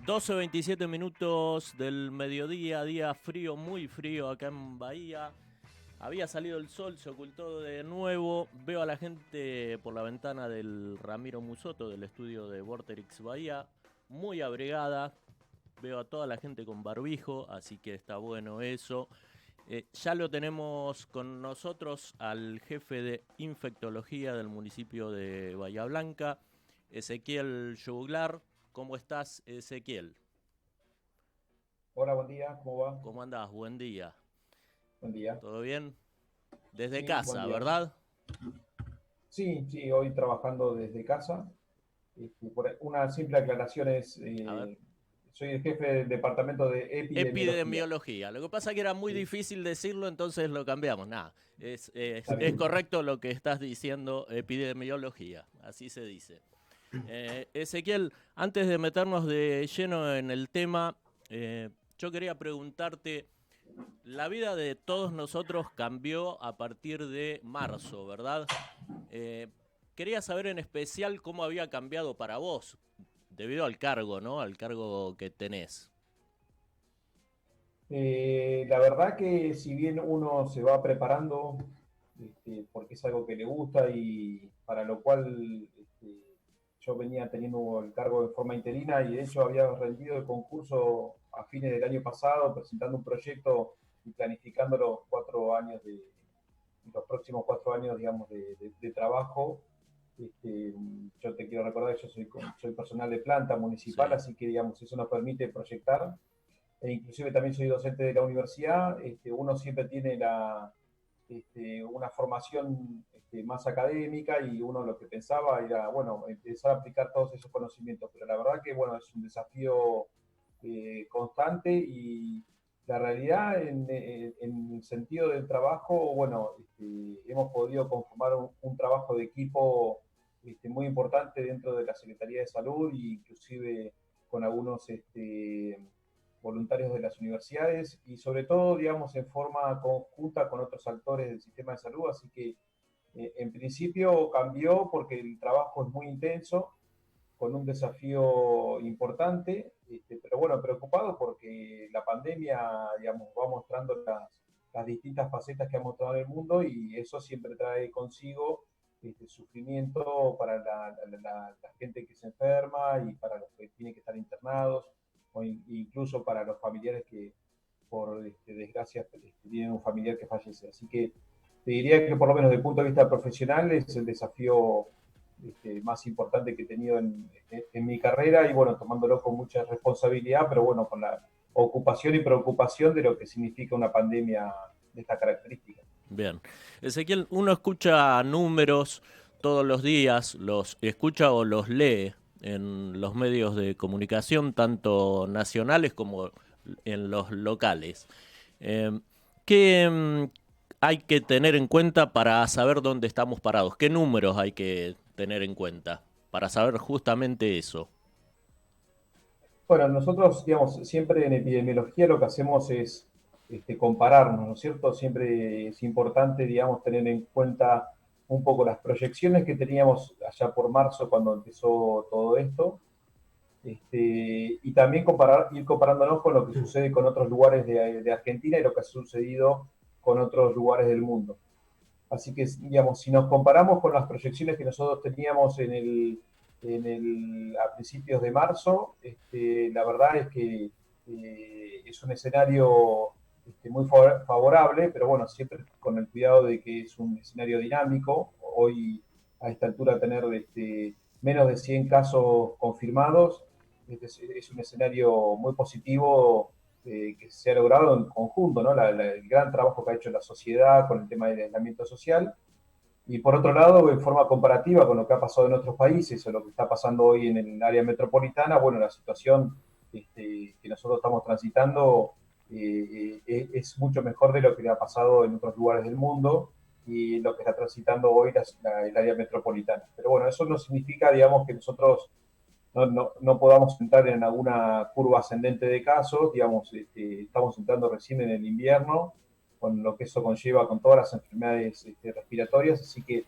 12:27 del mediodía, día frío, muy frío acá en Bahía. Había salido el sol, se ocultó de nuevo. Veo a la gente por la ventana del Ramiro Musoto, del estudio de Vorterix Bahía, muy abrigada. Veo a toda la gente con barbijo, así que está bueno eso. Ya lo tenemos con nosotros al jefe de infectología del municipio de Bahía Blanca, Ezequiel Juglar. ¿Cómo estás, Ezequiel? Hola, buen día, ¿cómo va? ¿Cómo andás? Buen día. Buen día. ¿Todo bien? Desde Sí, buen casa, día. ¿verdad? Sí, sí, hoy trabajando desde casa. Una simple aclaración es, A ver. soy el jefe del departamento de epidemiología. Epidemiología. Lo que pasa es que era muy Sí, difícil decirlo, entonces lo cambiamos. Nada, es, está es, es bien. correcto lo que estás diciendo, epidemiología. Así se dice. Ezequiel, antes de meternos de lleno en el tema, yo quería preguntarte, la vida de todos nosotros cambió a partir de marzo, ¿verdad? Eh, Quería saber en especial cómo había cambiado para vos, debido al cargo, ¿no? Al cargo que tenés. La verdad que si bien uno se va preparando, porque es algo que le gusta y para lo cual yo venía teniendo el cargo de forma interina y de hecho había rendido el concurso a fines del año pasado presentando un proyecto y planificando los próximos 4 años, digamos, de trabajo. Yo te quiero recordar que yo soy personal de planta municipal, Sí, así que, digamos, eso nos permite proyectar e inclusive también soy docente de la universidad. Uno siempre tiene una formación más académica y uno lo que pensaba era, bueno, empezar a aplicar todos esos conocimientos, pero la verdad que, bueno, es un desafío constante y la realidad en el sentido del trabajo, bueno, hemos podido conformar un trabajo de equipo muy importante dentro de la Secretaría de Salud e inclusive con algunos voluntarios de las universidades y sobre todo, digamos, en forma conjunta con otros actores del sistema de salud. Así que en principio cambió porque el trabajo es muy intenso, con un desafío importante, pero bueno, preocupado porque la pandemia, digamos, va mostrando las distintas facetas que ha mostrado en el mundo y eso siempre trae consigo sufrimiento para la gente que se enferma y para los que tienen que estar internados, o incluso para los familiares que por desgracia tienen un familiar que fallece. Así que te diría que por lo menos desde el punto de vista profesional es el desafío más importante que he tenido en mi carrera y bueno, tomándolo con mucha responsabilidad, pero bueno, con la ocupación y preocupación de lo que significa una pandemia de esta característica. bien. Ezequiel, uno escucha números todos los días, los escucha o los lee en los medios de comunicación, tanto nacionales como en los locales. Eh, ¿Qué hay que tener en cuenta para saber dónde estamos parados? ¿Qué números hay que tener en cuenta para saber justamente eso? Bueno, nosotros, digamos, siempre en epidemiología lo que hacemos es compararnos, ¿no es cierto? Siempre es importante, digamos, tener en cuenta un poco las proyecciones que teníamos allá por marzo cuando empezó todo esto, y también ir comparándonos con lo que sucede con otros lugares de Argentina y lo que ha sucedido con otros lugares del mundo. Así que, digamos, si nos comparamos con las proyecciones que nosotros teníamos a principios de marzo, la verdad es que es un escenario muy favorable, pero bueno, siempre con el cuidado de que es un escenario dinámico. Hoy, a esta altura, tener menos de 100 casos confirmados es un escenario muy positivo que se ha logrado en conjunto, ¿no? El gran trabajo que ha hecho la sociedad con el tema del aislamiento social. Y por otro lado, en forma comparativa con lo que ha pasado en otros países o lo que está pasando hoy en el área metropolitana, bueno, la situación que nosotros estamos transitando es mucho mejor de lo que ha pasado en otros lugares del mundo y lo que está transitando hoy el área metropolitana. Pero bueno, eso no significa, digamos, que nosotros no podamos entrar en alguna curva ascendente de casos, digamos, estamos entrando recién en el invierno, con lo que eso conlleva con todas las enfermedades respiratorias, así que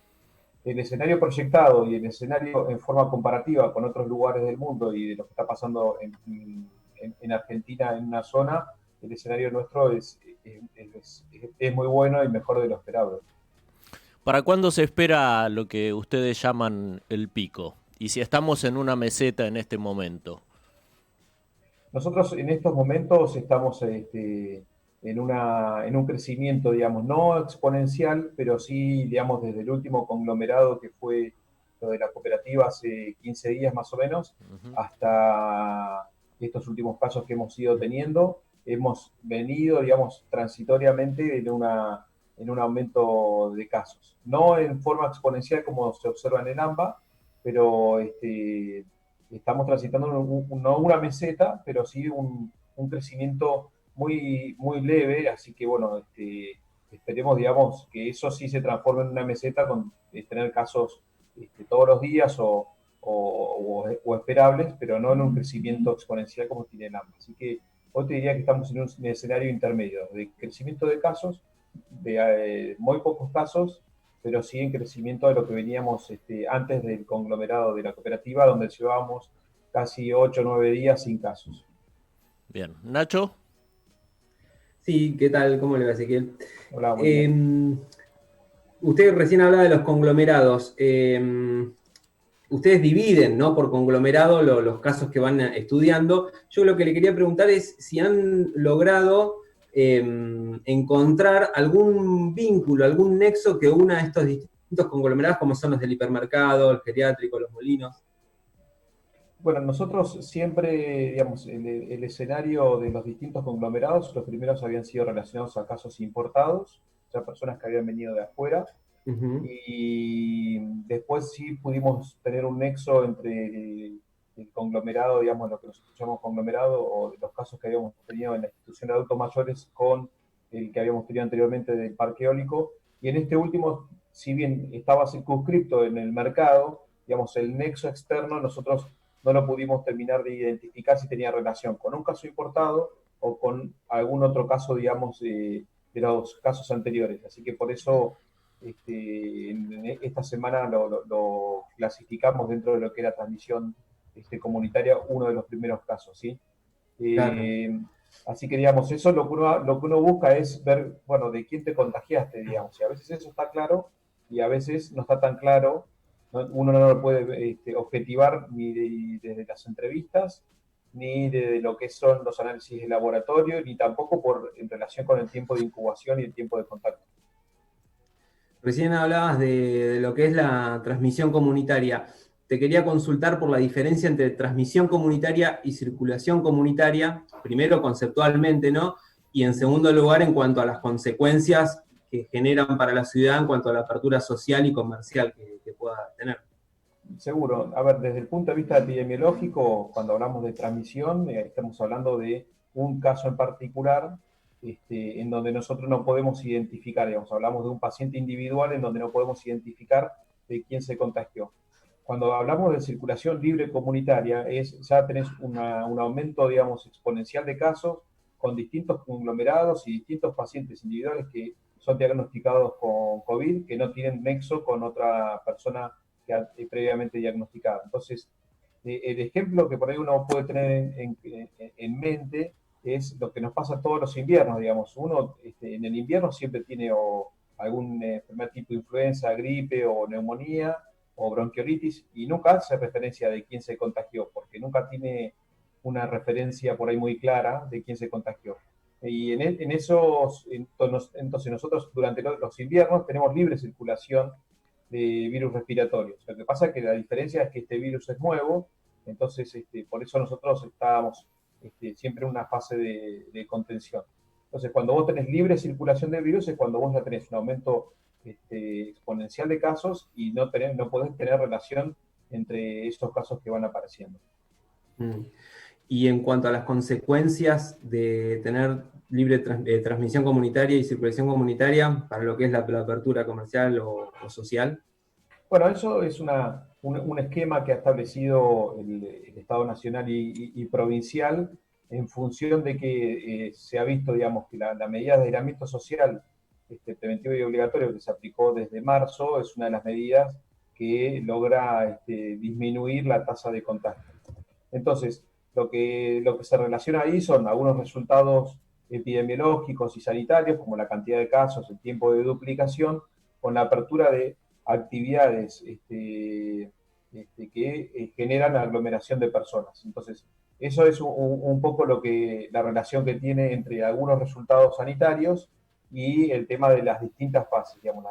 el escenario proyectado y el escenario en forma comparativa con otros lugares del mundo y de lo que está pasando en Argentina en una zona, el escenario nuestro es muy bueno y mejor de lo esperado. ¿Para cuándo se espera lo que ustedes llaman el pico? Y si estamos en una meseta en este momento. Nosotros en estos momentos estamos en un crecimiento, digamos, no exponencial, pero sí, digamos, desde el último conglomerado que fue lo de la cooperativa hace 15 días más o menos, Ujú. hasta estos últimos casos que hemos ido teniendo, hemos venido, digamos, transitoriamente en un aumento de casos. No en forma exponencial como se observa en el AMBA, pero estamos transitando no una meseta, pero sí un crecimiento muy, muy leve, así que bueno, esperemos, digamos, que eso sí se transforme en una meseta con tener casos todos los días o esperables, pero no en un crecimiento exponencial como tiene el AMBA. Así que hoy te diría que estamos en un escenario intermedio de crecimiento de casos, de muy pocos casos, pero sí en crecimiento de lo que veníamos antes del conglomerado de la cooperativa, donde llevábamos casi 8 o 9 días sin casos. Bien. Nacho. Sí, ¿qué tal? ¿Cómo le va, Ezequiel? Hola, buen día. Eh, Usted recién hablaba de los conglomerados. Ustedes dividen, ¿no? Por conglomerado los casos que van estudiando. Yo lo que le quería preguntar es si han logrado encontrar algún vínculo, algún nexo que una a estos distintos conglomerados, como son los del hipermercado, el geriátrico, los molinos. Bueno, nosotros siempre, digamos, el escenario de los distintos conglomerados, los primeros habían sido relacionados a casos importados, o sea, personas que habían venido de afuera, Uh-huh. y después sí pudimos tener un nexo entre el conglomerado, digamos, lo que nosotros llamamos conglomerado, o los casos que habíamos tenido en la institución de adultos mayores con el que habíamos tenido anteriormente del parque eólico. Y en este último, si bien estaba circunscripto en el mercado, digamos, el nexo externo, nosotros no lo pudimos terminar de identificar si tenía relación con un caso importado o con algún otro caso, digamos, de los casos anteriores. Así que por eso en esta semana lo clasificamos dentro de lo que era transmisión comunitaria, uno de los primeros casos, ¿sí? Claro. Así que, digamos, eso lo que uno busca es ver, bueno, de quién te contagiaste, digamos, y a veces eso está claro y a veces no está tan claro, ¿no? Uno no lo puede objetivar ni desde las entrevistas, ni de lo que son los análisis de laboratorio, ni tampoco en relación con el tiempo de incubación y el tiempo de contacto. Recién hablabas de lo que es la transmisión comunitaria. Te quería consultar por la diferencia entre transmisión comunitaria y circulación comunitaria, primero conceptualmente, ¿no? Y en segundo lugar, en cuanto a las consecuencias que generan para la ciudad en cuanto a la apertura social y comercial que pueda tener. Seguro. A ver, desde el punto de vista epidemiológico, cuando hablamos de transmisión, estamos hablando de un caso en particular en donde nosotros no podemos identificar, digamos, hablamos de un paciente individual en donde no podemos identificar de quién se contagió. Cuando hablamos de circulación libre comunitaria, ya tenés un aumento, digamos, exponencial de casos con distintos conglomerados y distintos pacientes individuales que son diagnosticados con COVID, que no tienen nexo con otra persona previamente diagnosticada. Entonces, el ejemplo que por ahí uno puede tener en mente es lo que nos pasa todos los inviernos, digamos. Uno en el invierno siempre tiene algún primer tipo de influenza, gripe o neumonía o bronquiolitis y nunca hace referencia de quién se contagió, porque nunca tiene una referencia por ahí muy clara de quién se contagió. Y entonces nosotros durante los inviernos tenemos libre circulación de virus respiratorios. Lo que pasa es que la diferencia es que este virus es nuevo, entonces por eso nosotros estábamos siempre en una fase de contención. Entonces, cuando vos tenés libre circulación del virus es cuando vos ya tenés un aumento exponencial de casos y no podés tener relación entre esos casos que van apareciendo. Mm. Y en cuanto a las consecuencias de tener libre transmisión comunitaria y circulación comunitaria para lo que es la apertura comercial o social. Bueno, eso es un esquema que ha establecido el Estado Nacional y provincial en función de que se ha visto, digamos, que la medida de aislamiento social preventivo y obligatorio que se aplicó desde marzo es una de las medidas que logra disminuir la tasa de contagio. Entonces, lo que se relaciona ahí son algunos resultados epidemiológicos y sanitarios, como la cantidad de casos, el tiempo de duplicación, con la apertura de actividades que generan aglomeración de personas. Entonces, eso es un poco la relación que tiene entre algunos resultados sanitarios y el tema de las distintas fases. Digamos,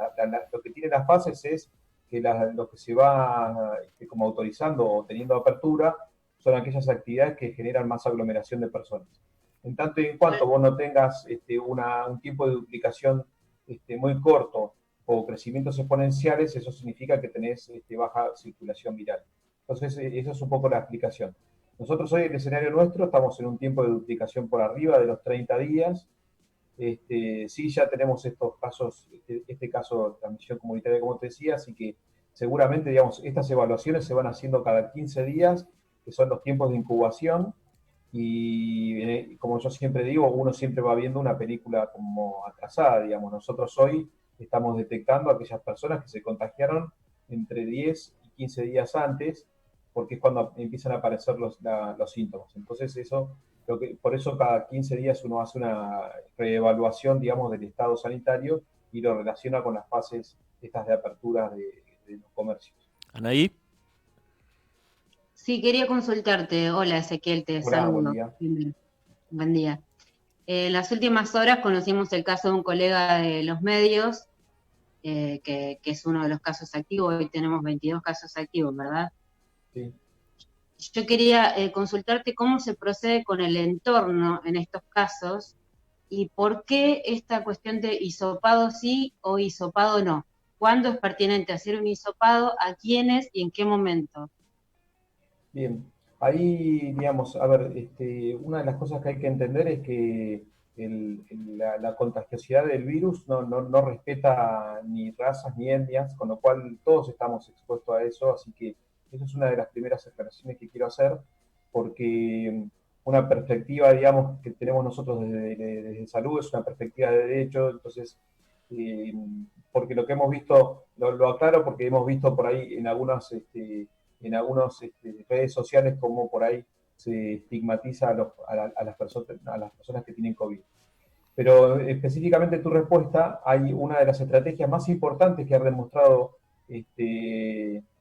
lo que tiene las fases es que lo que se va como autorizando o teniendo apertura son aquellas actividades que generan más aglomeración de personas. En tanto y en cuanto vos no tengas un tiempo de duplicación muy corto o crecimientos exponenciales, eso significa que tenés baja circulación viral. Entonces, esa es un poco la explicación. Nosotros hoy, en el escenario nuestro, estamos en un tiempo de duplicación por arriba de los 30 días. Sí, ya tenemos estos casos, este caso de transmisión comunitaria, como te decía, así que seguramente, digamos, estas evaluaciones se van haciendo cada 15 días, que son los tiempos de incubación, y como yo siempre digo, uno siempre va viendo una película como atrasada, digamos. Nosotros hoy estamos detectando a aquellas personas que se contagiaron entre 10 y 15 días antes, porque es cuando empiezan a aparecer los síntomas. Entonces por eso cada 15 días uno hace una reevaluación, digamos, del estado sanitario y lo relaciona con las fases estas de apertura de los comercios. Anaí. Sí, quería consultarte. Hola, Ezequiel, te Hola, buen saludo. día. Buen día. En las últimas horas conocimos el caso de un colega de los medios, que es uno de los casos activos. Hoy tenemos 22 casos activos, ¿verdad? Sí. Yo quería consultarte cómo se procede con el entorno en estos casos y por qué esta cuestión de hisopado sí o hisopado no. ¿Cuándo es pertinente hacer un hisopado? ¿A quiénes y en qué momento? Bien, ahí, digamos, a ver, una de las cosas que hay que entender es que la contagiosidad del virus no respeta ni razas ni etnias, con lo cual todos estamos expuestos a eso, así que esa es una de las primeras aclaraciones que quiero hacer, porque una perspectiva, digamos, que tenemos nosotros desde salud es una perspectiva de derecho, entonces, eh, porque lo que hemos visto, lo aclaro porque hemos visto por ahí en algunas redes sociales como por ahí se estigmatiza a las personas que tienen COVID. Pero específicamente tu respuesta, hay una de las estrategias más importantes que ha demostrado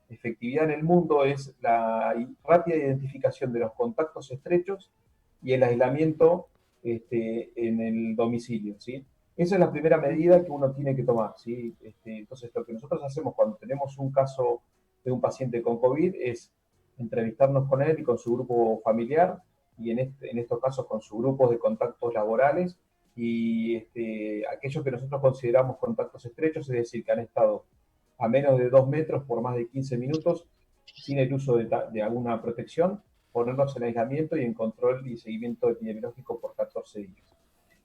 efectividad en el mundo, es la rápida identificación de los contactos estrechos y el aislamiento en el domicilio, ¿sí? Esa es la primera medida que uno tiene que tomar, ¿sí? Entonces, lo que nosotros hacemos cuando tenemos un caso de un paciente con COVID es entrevistarnos con él y con su grupo familiar, y en estos casos con sus grupos de contactos laborales, y aquellos que nosotros consideramos contactos estrechos, es decir, que han estado a menos de 2 metros por más de 15 minutos sin el uso de alguna protección, ponernos en aislamiento y en control y seguimiento epidemiológico por 14 días.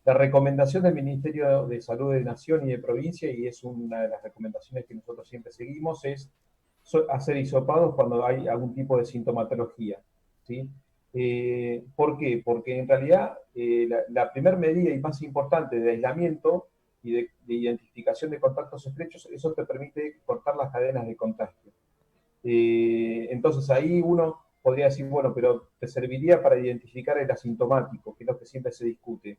La recomendación del Ministerio de Salud de Nación y de Provincia, y es una de las recomendaciones que nosotros siempre seguimos, es hacer hisopados cuando hay algún tipo de sintomatología, ¿sí? ¿Por qué? Porque en realidad la primera medida y más importante de aislamiento y de identificación de contactos estrechos, eso te permite cortar las cadenas de contagio. Entonces ahí uno podría decir, bueno, pero te serviría para identificar el asintomático, que es lo que siempre se discute.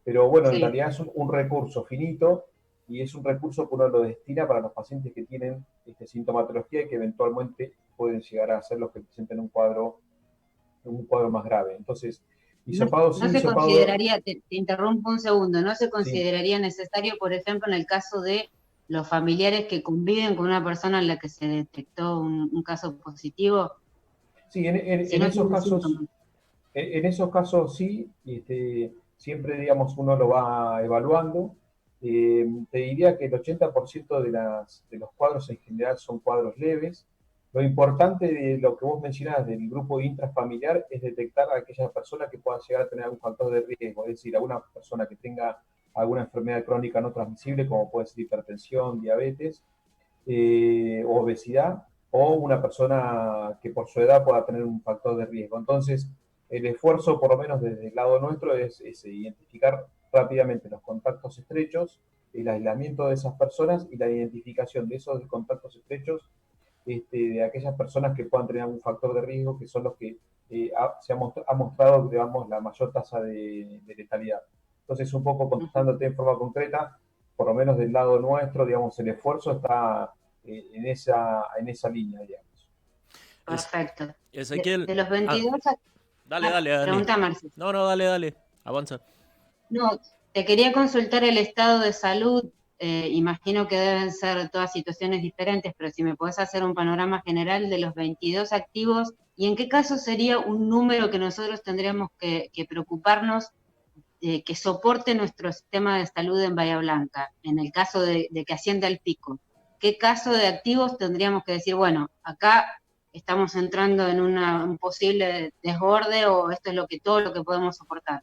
Pero bueno, en Sí. realidad es un recurso finito y es un recurso que uno lo destina para los pacientes que tienen sintomatología y que eventualmente pueden llegar a ser los que presenten un cuadro más grave. Entonces, hisopado No sí, se hisopado consideraría, te interrumpo un segundo, no se sí. consideraría necesario, por ejemplo, en el caso de los familiares que conviven con una persona en la que se detectó un caso positivo, Sí, si en no esos tienen casos, síntomas. en esos casos sí, siempre, digamos, uno lo va evaluando. Te diría que el 80% de los cuadros en general son cuadros leves. Lo importante de lo que vos mencionás del grupo intrafamiliar es detectar a aquella persona que pueda llegar a tener algún factor de riesgo, es decir, a una persona que tenga alguna enfermedad crónica no transmisible, como puede ser hipertensión, diabetes, obesidad, o una persona que por su edad pueda tener un factor de riesgo. Entonces, el esfuerzo, por lo menos desde el lado nuestro, es identificar rápidamente los contactos estrechos, el aislamiento de esas personas y la identificación de esos contactos estrechos de aquellas personas que puedan tener algún factor de riesgo, que son los que ha mostrado, digamos, la mayor tasa de letalidad. Entonces, un poco contestándote en forma concreta, por lo menos del lado nuestro, digamos, el esfuerzo está en esa línea, digamos. Perfecto. Ezequiel. De los 22... Dale, Dani. Pregunta, Marci. No, dale. Avanza. No, te quería consultar el estado de salud. Imagino que deben ser todas situaciones diferentes, pero si me podés hacer un panorama general de los 22 activos, y en qué caso sería un número que nosotros tendríamos que preocuparnos que soporte nuestro sistema de salud en Bahía Blanca, en el caso de que ascienda el pico. ¿Qué caso de activos tendríamos que decir, bueno, acá estamos entrando en un posible desborde o esto es todo lo que podemos soportar?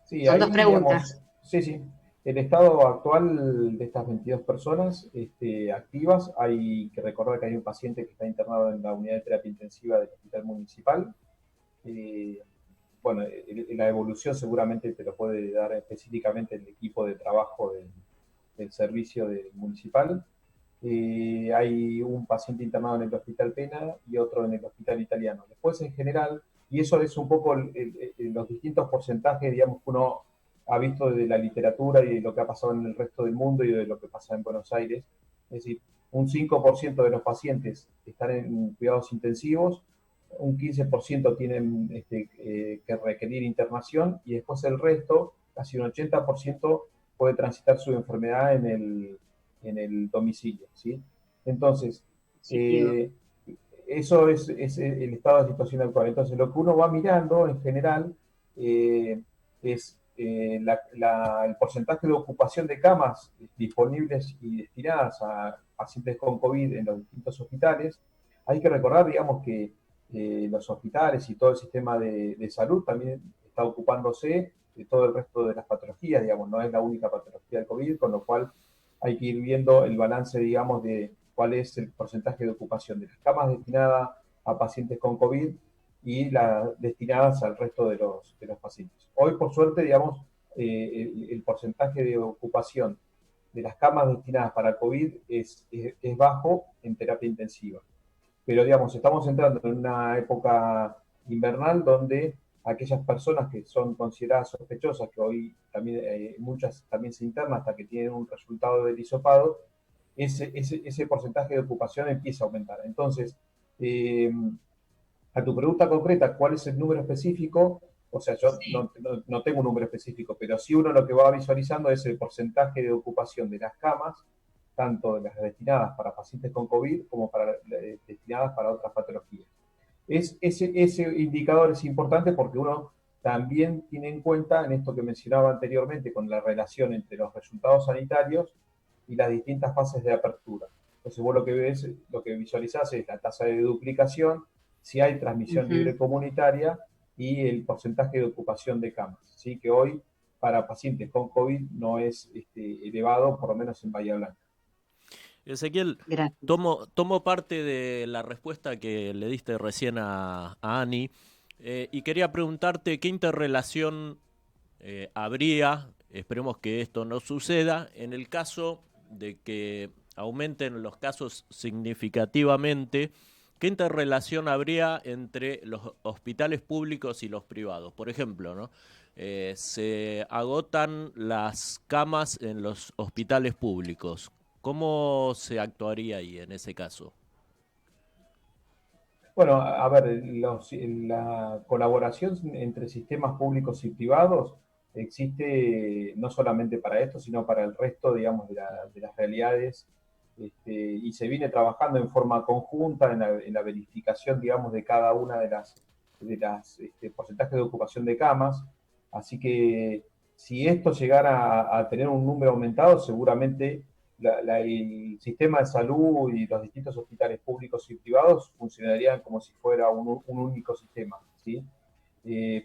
Sí, Son ahí, dos preguntas. digamos, sí. El estado actual de estas 22 personas activas, hay que recordar que hay un paciente que está internado en la unidad de terapia intensiva del hospital municipal. Bueno, la evolución seguramente te lo puede dar específicamente el equipo de trabajo del servicio municipal. Hay un paciente internado en el Hospital Pena y otro en el Hospital Italiano. Después, en general, y eso es un poco los distintos porcentajes, digamos, que uno ha visto de la literatura y de lo que ha pasado en el resto del mundo y de lo que pasa en Buenos Aires. Es decir, un 5% de los pacientes están en cuidados intensivos, un 15% tienen que requerir internación y después el resto, casi un 80%, puede transitar su enfermedad en el domicilio, ¿sí? Entonces, eso es el estado de situación actual. Entonces, lo que uno va mirando en general es el porcentaje de ocupación de camas disponibles y destinadas a pacientes con COVID en los distintos hospitales. Hay que recordar, digamos, que los hospitales y todo el sistema de salud también está ocupándose de todo el resto de las patologías, digamos, no es la única patología del COVID, con lo cual hay que ir viendo el balance, digamos, de cuál es el porcentaje de ocupación de las camas destinadas a pacientes con COVID y las destinadas al resto de los pacientes. Hoy, por suerte, digamos, el porcentaje de ocupación de las camas destinadas para COVID es bajo en terapia intensiva. Pero, digamos, estamos entrando en una época invernal donde aquellas personas que son consideradas sospechosas, que hoy también muchas también se internan hasta que tienen un resultado del hisopado, ese porcentaje de ocupación empieza a aumentar. Entonces, a tu pregunta concreta, ¿cuál es el número específico? O sea, yo no tengo un número específico, pero sí uno lo que va visualizando es el porcentaje de ocupación de las camas, tanto de las destinadas para pacientes con COVID como destinadas para otras patologías. Ese indicador es importante porque uno también tiene en cuenta en esto que mencionaba anteriormente con la relación entre los resultados sanitarios y las distintas fases de apertura. Entonces vos lo que visualizás es la tasa de duplicación, si hay transmisión libre comunitaria y el porcentaje de ocupación de camas. ¿Sí? Que hoy para pacientes con COVID no es elevado, por lo menos en Bahía Blanca. Ezequiel, tomo parte de la respuesta que le diste recién a Ani y quería preguntarte qué interrelación habría, esperemos que esto no suceda, en el caso de que aumenten los casos significativamente, ¿qué interrelación habría entre los hospitales públicos y los privados? Por ejemplo, ¿no? Se agotan las camas en los hospitales públicos. ¿Cómo se actuaría ahí en ese caso? Bueno, a ver, la colaboración entre sistemas públicos y privados existe no solamente para esto, sino para el resto, digamos, de las realidades, y se viene trabajando en forma conjunta en la verificación, digamos, de cada una de las porcentajes de ocupación de camas. Así que si esto llegara a tener un número aumentado, seguramente el sistema de salud y los distintos hospitales públicos y privados funcionarían como si fuera un único sistema, ¿sí?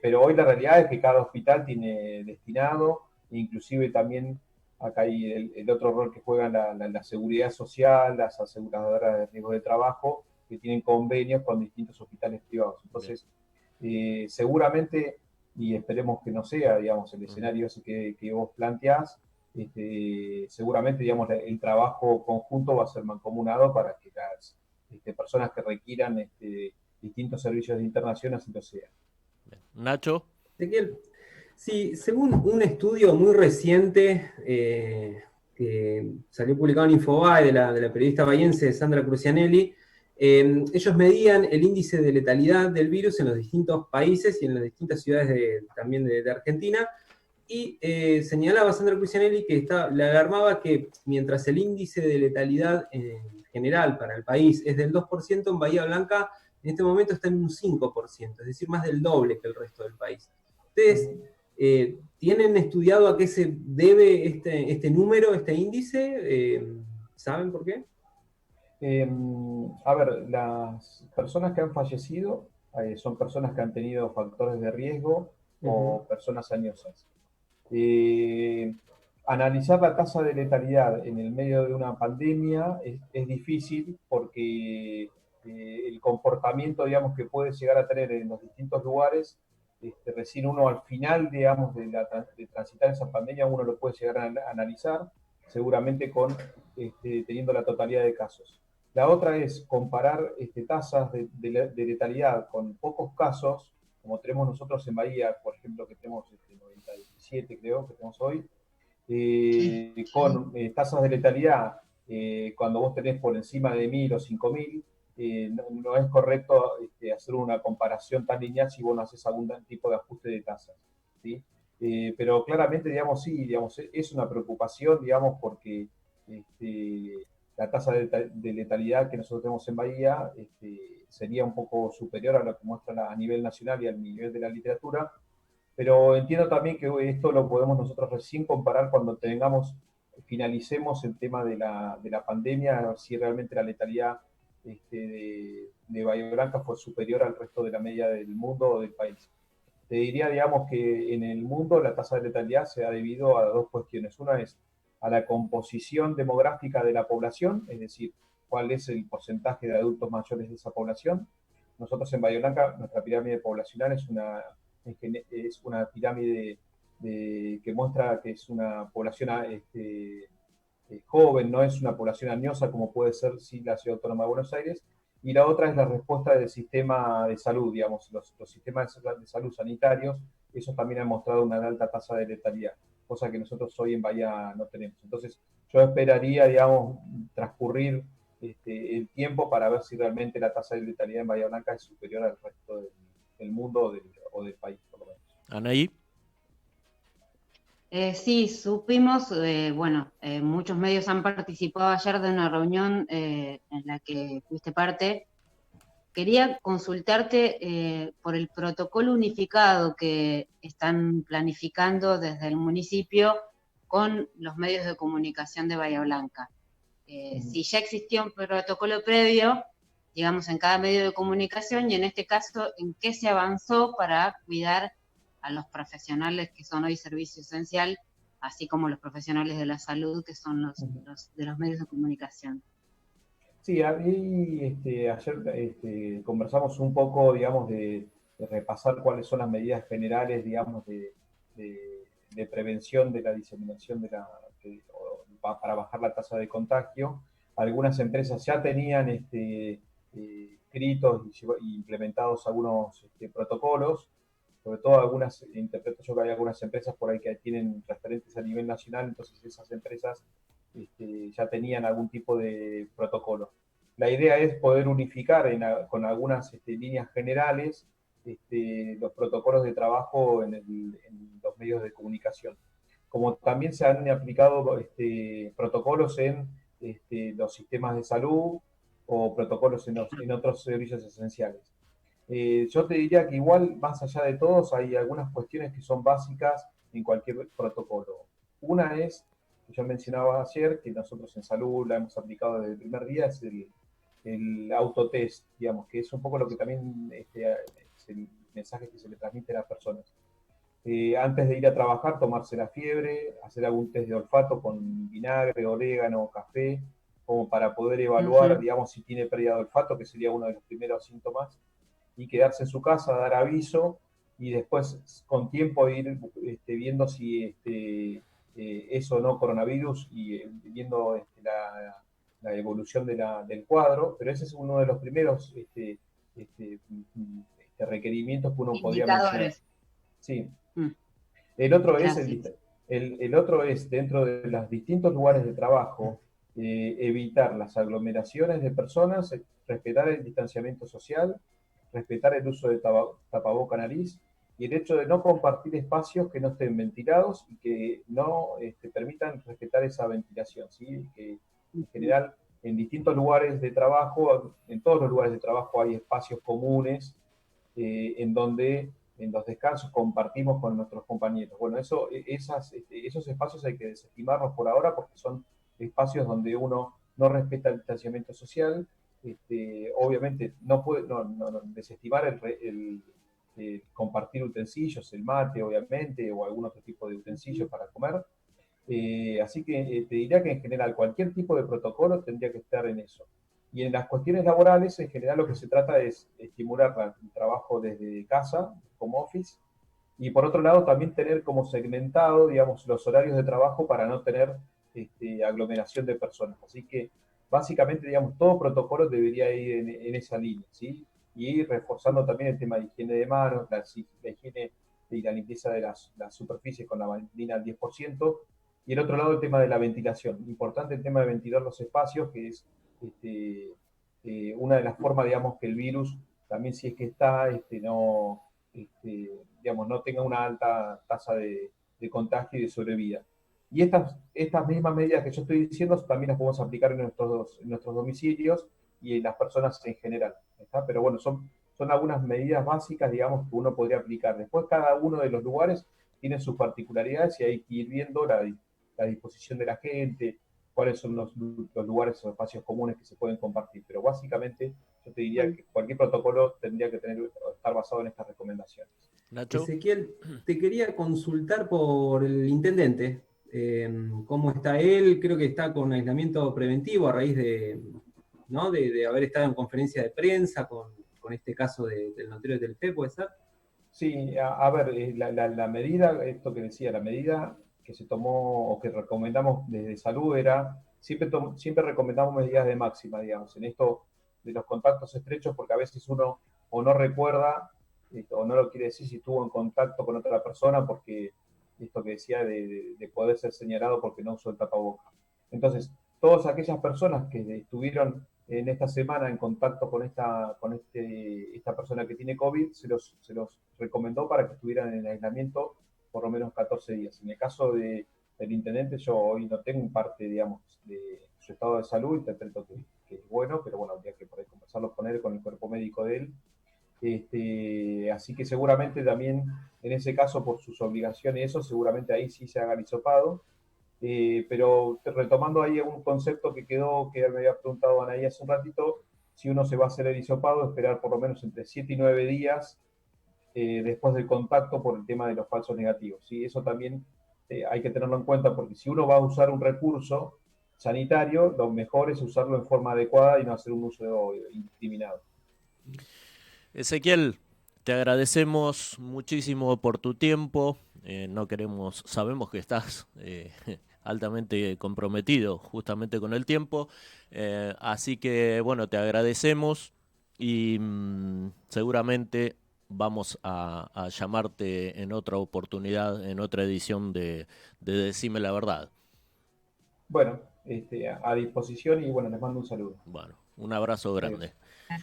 Pero hoy la realidad es que cada hospital tiene destinado, inclusive también acá hay el otro rol que juega la seguridad social, las aseguradoras de riesgo de trabajo, que tienen convenios con distintos hospitales privados. Entonces, seguramente, y esperemos que no sea, digamos, el escenario ese que vos planteás, seguramente, digamos, el trabajo conjunto va a ser mancomunado para que personas que requieran distintos servicios de internación, así lo sea. Nacho. Ezequiel, sí, según un estudio muy reciente que salió publicado en Infobae de la periodista bahiense Sandra Crucianelli, ellos medían el índice de letalidad del virus en los distintos países y en las distintas ciudades también de Argentina, y señalaba Sandra Crucianelli que le alarmaba que mientras el índice de letalidad en general para el país es del 2%, en Bahía Blanca en este momento está en un 5%, es decir, más del doble que el resto del país. ¿Ustedes tienen estudiado a qué se debe este número, este índice? ¿Saben por qué? A ver, las personas que han fallecido son personas que han tenido factores de riesgo o personas añosas. Analizar la tasa de letalidad en el medio de una pandemia es difícil porque el comportamiento, digamos, que puede llegar a tener en los distintos lugares, recién uno al final, digamos, de transitar esa pandemia, uno lo puede llegar a analizar, seguramente teniendo la totalidad de casos. La otra es comparar tasas de letalidad con pocos casos, como tenemos nosotros en Bahía, por ejemplo, que tenemos 97, creo, que tenemos hoy, con tasas de letalidad, cuando vos tenés por encima de 1000 o 5000, no es correcto hacer una comparación tan lineal si vos no haces algún tipo de ajuste de tasas, ¿sí? Pero claramente, digamos, sí, digamos, es una preocupación, digamos, porque la tasa de letalidad que nosotros tenemos en Bahía sería un poco superior a lo que muestra a nivel nacional y al nivel de la literatura, pero entiendo también que esto lo podemos nosotros recién comparar cuando finalicemos el tema de la pandemia, a ver si realmente la letalidad de Bahía Blanca fue superior al resto de la media del mundo o del país. Te diría, digamos, que en el mundo la tasa de letalidad se ha debido a dos cuestiones. Una es a la composición demográfica de la población, es decir, cuál es el porcentaje de adultos mayores de esa población. Nosotros en Bahía Blanca, nuestra pirámide poblacional es una pirámide que muestra que es una población joven, no es una población añosa como puede ser la Ciudad Autónoma de Buenos Aires. Y la otra es la respuesta del sistema de salud, digamos, los sistemas de salud sanitarios, esos también han mostrado una alta tasa de letalidad, cosa que nosotros hoy en Bahía no tenemos. Entonces, yo esperaría, digamos, transcurrir el tiempo para ver si realmente la tasa de letalidad en Bahía Blanca es superior al resto del mundo o del país, por lo menos. Anaí. Sí, supimos, muchos medios han participado ayer de una reunión en la que fuiste parte. Quería consultarte por el protocolo unificado que están planificando desde el municipio con los medios de comunicación de Bahía Blanca. Si ya existía un protocolo previo, digamos, en cada medio de comunicación, y en este caso, ¿en qué se avanzó para cuidar a los profesionales que son hoy servicio esencial, así como los profesionales de la salud que son los de los medios de comunicación? Sí, ahí ayer conversamos un poco, digamos, de repasar cuáles son las medidas generales, digamos, de prevención de la diseminación para bajar la tasa de contagio. Algunas empresas ya tenían escritos y implementados algunos protocolos, sobre todo interpreto yo que hay algunas empresas por ahí que tienen referentes a nivel nacional, entonces esas empresas ya tenían algún tipo de protocolo. La idea es poder unificar con algunas líneas generales los protocolos de trabajo en los medios de comunicación. Como también se han aplicado protocolos en los sistemas de salud o protocolos en otros servicios esenciales. Yo te diría que igual, más allá de todos, hay algunas cuestiones que son básicas en cualquier protocolo. Una es, que yo mencionaba ayer, que nosotros en salud la hemos aplicado desde el primer día, es el autotest, digamos, que es un poco lo que también es el mensaje que se le transmite a las personas. Antes de ir a trabajar, tomarse la fiebre, hacer algún test de olfato con vinagre, orégano, café, como para poder evaluar, digamos, si tiene pérdida de olfato, que sería uno de los primeros síntomas, y quedarse en su casa, dar aviso, y después con tiempo ir viendo si es o no coronavirus, y viendo la evolución del cuadro, pero ese es uno de los primeros requerimientos que uno podría mencionar. Indicadores. Sí. El otro es, Gracias. el otro es, dentro de los distintos lugares de trabajo, evitar las aglomeraciones de personas, respetar el distanciamiento social, respetar el uso de tapaboca nariz y el hecho de no compartir espacios que no estén ventilados y que no permitan respetar esa ventilación, ¿sí? Que en general en distintos lugares de trabajo, en todos los lugares de trabajo hay espacios comunes en donde en los descansos compartimos con nuestros compañeros. Bueno, esos espacios hay que desestimarlos por ahora porque son espacios donde uno no respeta el distanciamiento social. Obviamente no puede desestimar el compartir utensilios, el mate, obviamente, o algún otro tipo de utensilios para comer. Así que te diría que en general cualquier tipo de protocolo tendría que estar en eso. Y en las cuestiones laborales, en general lo que se trata es estimular el trabajo desde casa, como office, y por otro lado también tener como segmentado, digamos, los horarios de trabajo para no tener aglomeración de personas. Así que básicamente, digamos, todo protocolo debería ir en esa línea, ¿sí? Y ir reforzando también el tema de higiene de manos, la higiene y la limpieza de las superficies con la bandina al 10%, y el otro lado el tema de la ventilación. Importante el tema de ventilar los espacios, que es una de las formas, digamos, que el virus también si es que está, digamos, no tenga una alta tasa de contagio y de sobrevida. Y estas mismas medidas que yo estoy diciendo también las podemos aplicar en nuestros domicilios y en las personas en general, ¿está? Pero bueno, son algunas medidas básicas, digamos, que uno podría aplicar. Después cada uno de los lugares tiene sus particularidades y hay que ir viendo la disposición de la gente, cuáles son los lugares o espacios comunes que se pueden compartir. Pero básicamente yo te diría que cualquier protocolo tendría que estar basado en estas recomendaciones. Nacho. Ezequiel, te quería consultar por el intendente. ¿Cómo está él? Creo que está con aislamiento preventivo a raíz de, ¿no? de haber estado en conferencia de prensa con este caso del notero de Telefe, ¿puede ser? Sí, a ver, la medida, esto que decía, la medida que se tomó o que recomendamos desde salud era, siempre recomendamos medidas de máxima, digamos, en esto de los contactos estrechos, porque a veces uno o no recuerda o no lo quiere decir si estuvo en contacto con otra persona, porque esto que decía de poder ser señalado porque no usó el tapaboca. Entonces, todas aquellas personas que estuvieron en esta semana en contacto con esta persona que tiene COVID, se los recomendó para que estuvieran en aislamiento por lo menos 14 días. En el caso del intendente, yo hoy no tengo un parte, digamos, de su estado de salud, interpreto que es bueno, pero bueno, habría que poder conversarlo con él, con el cuerpo médico de él. Así que seguramente también en ese caso, por sus obligaciones y eso, seguramente ahí sí se haga el hisopado. Pero retomando ahí un concepto que quedó, que me había preguntado Anaí hace un ratito, si uno se va a hacer el hisopado, esperar por lo menos entre 7 y 9 días después del contacto por el tema de los falsos negativos. ¿Sí? Eso también hay que tenerlo en cuenta porque si uno va a usar un recurso sanitario, lo mejor es usarlo en forma adecuada y no hacer un uso indiscriminado. Ezequiel, te agradecemos muchísimo por tu tiempo. Sabemos que estás altamente comprometido justamente con el tiempo. Así que, bueno, te agradecemos y seguramente vamos a llamarte en otra oportunidad, en otra edición de Decime la Verdad. Bueno, a disposición y bueno, les mando un saludo. Bueno, un abrazo grande.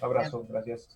Abrazo, gracias.